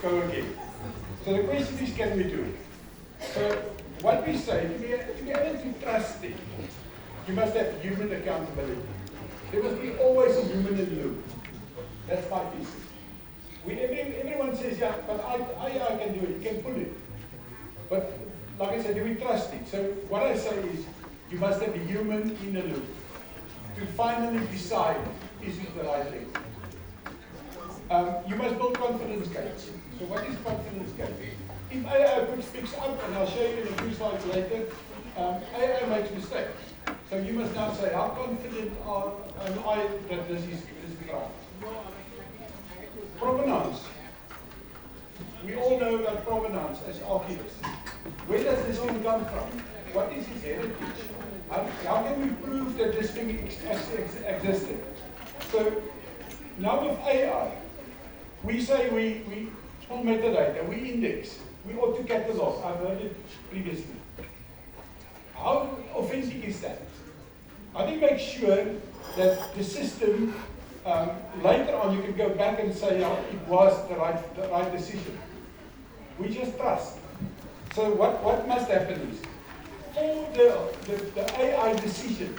go again. So the question is, can we do it? So what we say, to be able to trust it, you must have human accountability. There must be always a human in the loop. That's my thesis. Everyone says, yeah, but I can do it, you can pull it. But like I said, do we trust it? So what I say is, you must have a human in the loop to finally decide, is it the right thing? You must build confidence gates. So what is confidence gate? If AI picks up, and I'll show you in a few slides later, AI makes mistakes. So you must now say, how confident am I that this is right? Provenance. We all know about provenance as archivists. Where does this thing come from? What is its heritage? How can we prove that this thing existed? So now with AI, we say we pull metadata, we index, we ought to catalog. I've heard it previously. How authentic is that? How do you make sure that the system, later on you can go back and say, oh, it was the right decision? We just trust. So what must happen is, for the AI decision,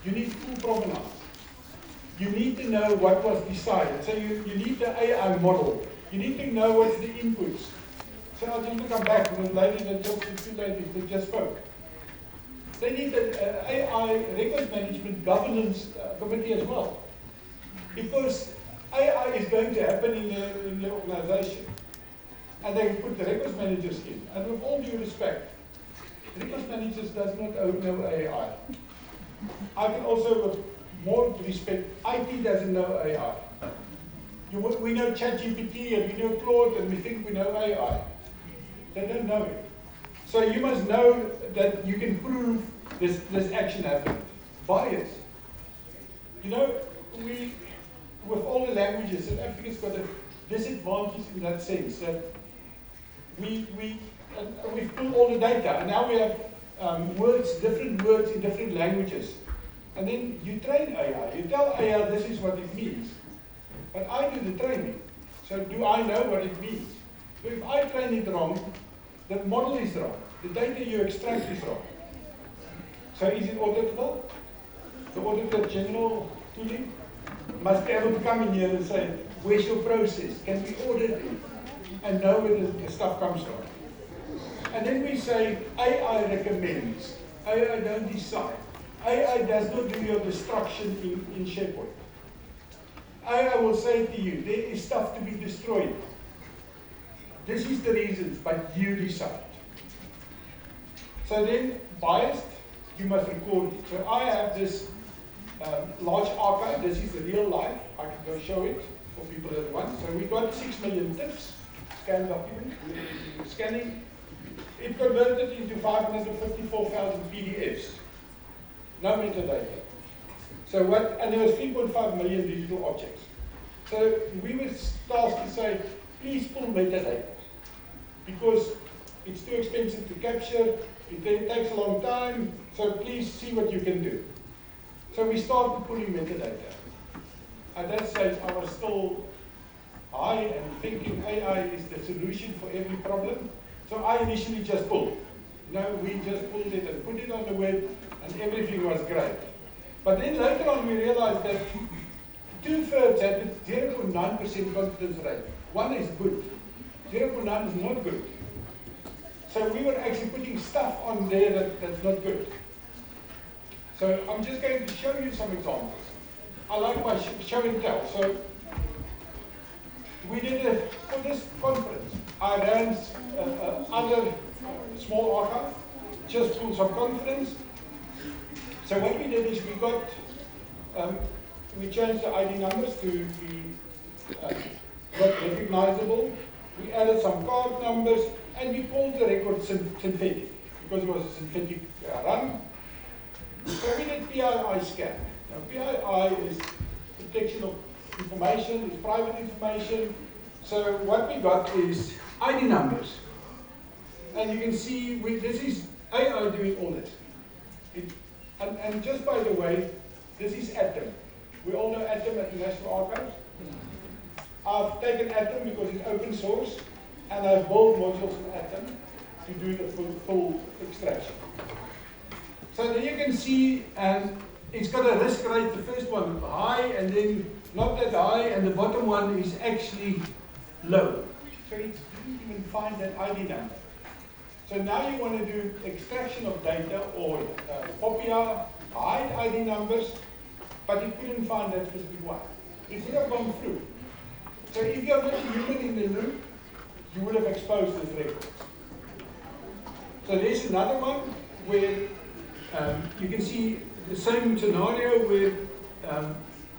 you need full provenance. You need to know what was decided. So you need the AI model. You need to know what's the inputs. So I'll just come back to the lady that just spoke. They need an AI records management governance committee as well. Because AI is going to happen in the organization. And they put the records managers in. And with all due respect, records managers does not know AI. I can also, with more respect, IT doesn't know AI. We know ChatGPT and we know Claude and we think we know AI. They don't know it. So you must know that you can prove this action happened. Bias. You know, with all the languages, South Africa's got a disadvantage in that sense that we've pulled all the data and now we have different words in different languages. And then you train AI. You tell AI this is what it means. But I do the training. So do I know what it means? So if I train it wrong, the model is wrong. The data you extract is wrong. So is it auditable? The Auditor General tooling must be able to come in here and say, where's your process? Can we audit it? And know where the stuff comes from. And then we say, AI recommends. AI don't decide. AI does not do your destruction in SharePoint. AI will say to you, there is stuff to be destroyed. This is the reasons, but you decide. So then, biased, you must record it. So I have this large archive. This is the real life. I can go show it for people that want. So we got 6 million tips, scanned document, scanning. It converted into 554,000 PDFs. No metadata. So and there was 3.5 million digital objects. So we were tasked to say, please pull metadata. Because it's too expensive to capture, it takes a long time, so please see what you can do. So we started pulling metadata. At that stage, I was still high and thinking AI is the solution for every problem. So I initially just pulled. We just pulled it and put it on the web, and everything was great. But then later on, we realized that 2/3 had a 0.9% confidence rate. 1 is good. 0.9 is not good. So we were actually putting stuff on there that's not good. So I'm just going to show you some examples. I like my show and tell. So we did for this conference, I ran other small archive, just pulled some conference. So what we did is we changed the ID numbers to be not recognizable. We added some card numbers, and we called the record synthetic, because it was a synthetic run. So we did PII scan. Now PII is protection of information, it's private information. So what we got is ID numbers. And you can see, this is AI doing all this. And just by the way, this is Atom. We all know Atom at the National Archives. I've taken Atom because it's open source, and I've built modules in Atom to do the full extraction. So there you can see, it's got a risk rate, the first one high, and then not that high, and the bottom one is actually low. So it didn't even find that ID number. So now you want to do extraction of data or Popia, hide ID numbers, but it couldn't find that specific one. It would have gone through. So if you have a human in the loop, you would have exposed this record. So there's another one where you can see the same scenario where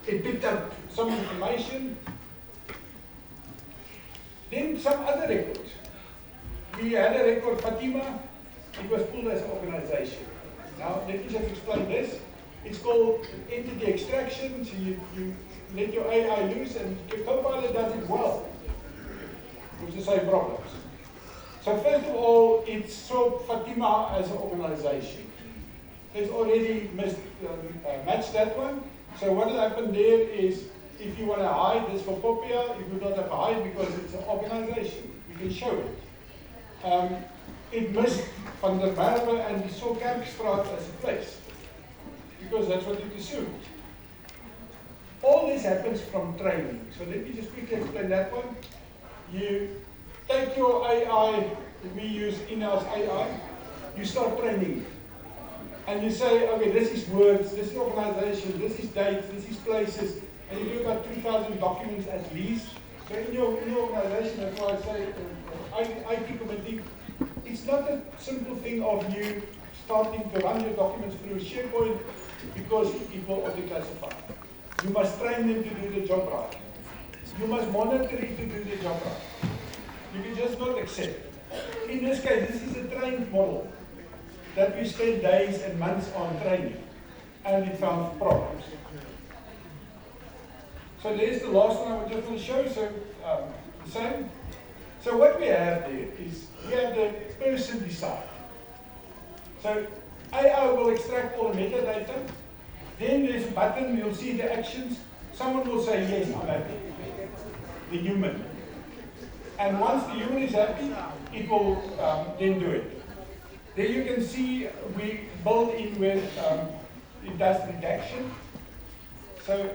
it picked up some information. Then some other records. We had a record, Fatima, it was pulled as an organization. Now, let me just explain this. It's called entity extraction, so you let your AI loose, and your Copilot does it well with the same problems. So first of all, it saw Fatima as an organization. It's already matched that one. So what happened there is, if you want to hide this for Popia, you would not have to hide because it's an organization. You can show it. It missed Van der Merwe and we saw Kerkstraat as a place because that's what it assumed. All this happens from training. So let me just quickly explain that one. You take your AI, we use in-house AI, you start training it. And you say, okay, this is words, this is organization, this is dates, this is places, and you do about 2,000 documents at least. So in your organization, that's why I say IT committee, it's not a simple thing of you starting to run your documents through SharePoint because it will auto-classify. You must train them to do the job right. You must monitor it to do the job right. You can just not accept it. In this case, this is a trained model that we spent days and months on training, and it found problems. So there's the last one I was just going to show. So the same. So what we have there is we have the person decide. So AI will extract all the metadata. Then there's a button. You'll see the actions. Someone will say yes, I'm happy. The human. And once the human is happy, it will then do it. There you can see we build in where it does redaction. So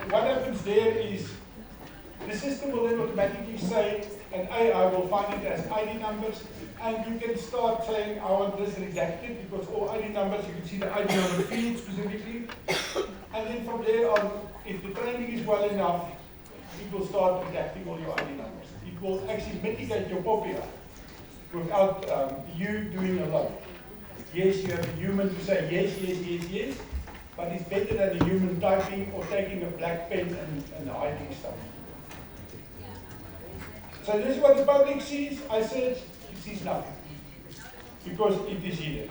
what happens there is the system will then automatically say, and AI will find it as ID numbers, and you can start saying, I want this redacted, because all ID numbers, you can see the ID number field specifically. And then from there on, if the training is well enough, it will start redacting all your ID numbers. It will actually mitigate your Popia without you doing a lot. Yes, you have a human to say yes, yes, yes, yes, but it's better than a human typing or taking a black pen and hiding stuff. So this is what the public sees. I said it sees nothing because it is here.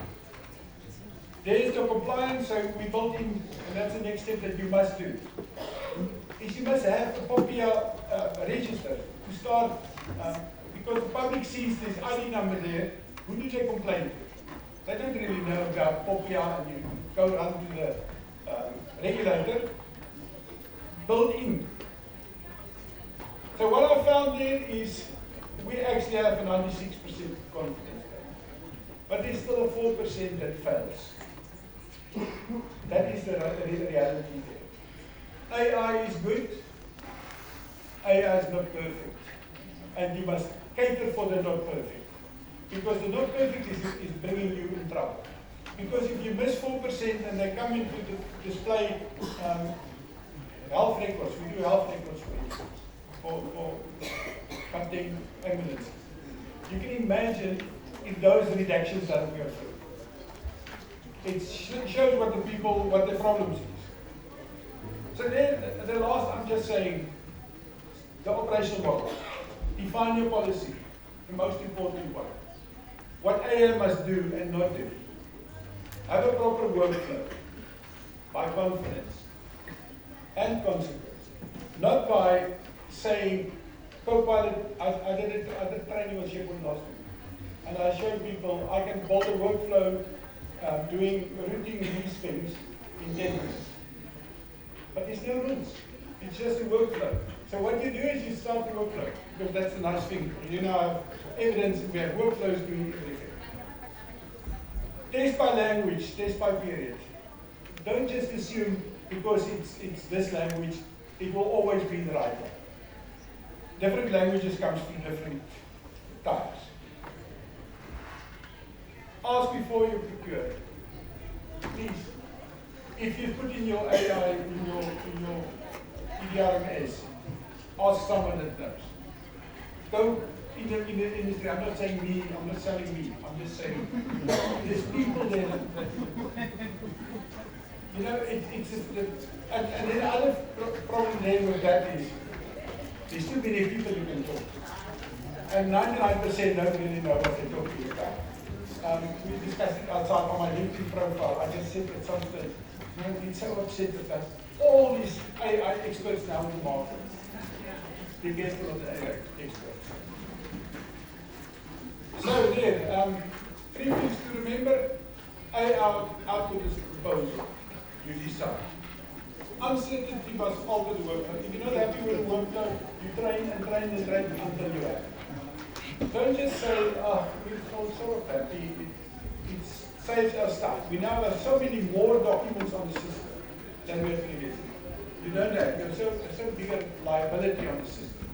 There's the compliance, so we built in, and that's the next step that you must do. Is you must have a Popia register to start, because the public sees this ID number there. Who do they complain to? They don't really know about Popia, and you go run to the regulator. Built in. So what I found there is we actually have a 96% confidence rate, but there's still a 4% that fails. That is the reality there. AI is good. AI is not perfect, and you must cater for the not perfect, because the not perfect is bringing you in trouble. Because if you miss 4% and they come in to display health records, we do health records for instance, for cutting ambulances. You can imagine if those redactions don't go through. It shows what the problems is. So then, the last, I'm just saying, the operational model. Define your policy, the most important one. What AI must do and not do. Have a proper workflow by confidence and consequence. Not by saying, Copilot, I did training with SharePoint last week. And I showed people I can build a workflow routing these things in 10 minutes. But there's no rules. It's just a workflow. So what you do is you start the workflow, because that's a nice thing. You now have evidence that we have workflows doing everything. Test by language, test by period. Don't just assume because it's this language, it will always be the right one. Different languages comes from different times. Ask before you procure. Please, if you put in your AI, in your EDRMS, ask someone that knows. Go in the industry. I'm not saying me, I'm not selling me, I'm just saying there's people there that you know, it's and then the other problem there with that is there's too many people you can talk to. And 99% don't really know what they're talking about. We discussed it outside on my LinkedIn profile. I just said at some stage, you know, I've been so upset with that. All these AI experts now in the market. Be careful of the AI experts. So there, 3 things to remember. AI output is a proposal. You decide. Uncertainty must alter the workflow. If you're not happy with the workflow, you train and train and train until you're happy. Don't just say, oh, we're all sort of happy. It saves our stuff. We now have so many more documents on the system than we had previously. You don't have. You have so bigger liability on the system.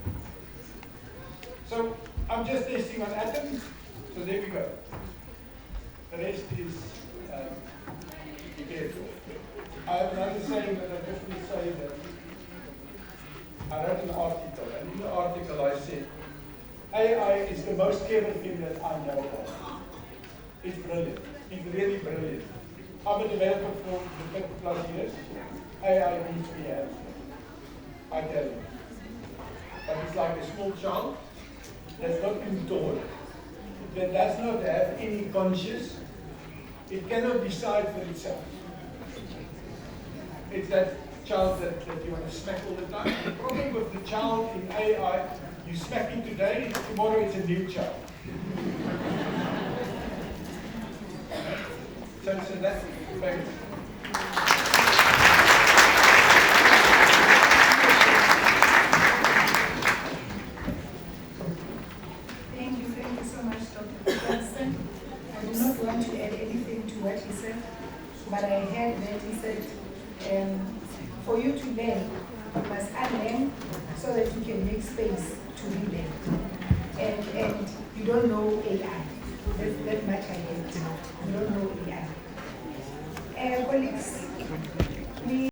So I'm just testing on atoms. So there we go. The rest is be careful. I have another saying that I just will say that I wrote an article, and in the article I said, AI is the most clever thing that I know of. It's brilliant. It's really brilliant. I'm a developer for the 50 plus years. AI needs to be hands. I tell you. But it's like a small child that's not been taught, that does not have any conscience. It cannot decide for itself. It's that child that you want to smack all the time. The problem with the child in AI, you smack him today, tomorrow it's a new child. So that's very Thank you so much, Dr. Peterson. I do not want to add anything to what he said, but I heard that he said, for you to learn, you must unlearn so that you can make space to relearn. And you don't know AI. That much I get. You don't know AI. Colleagues,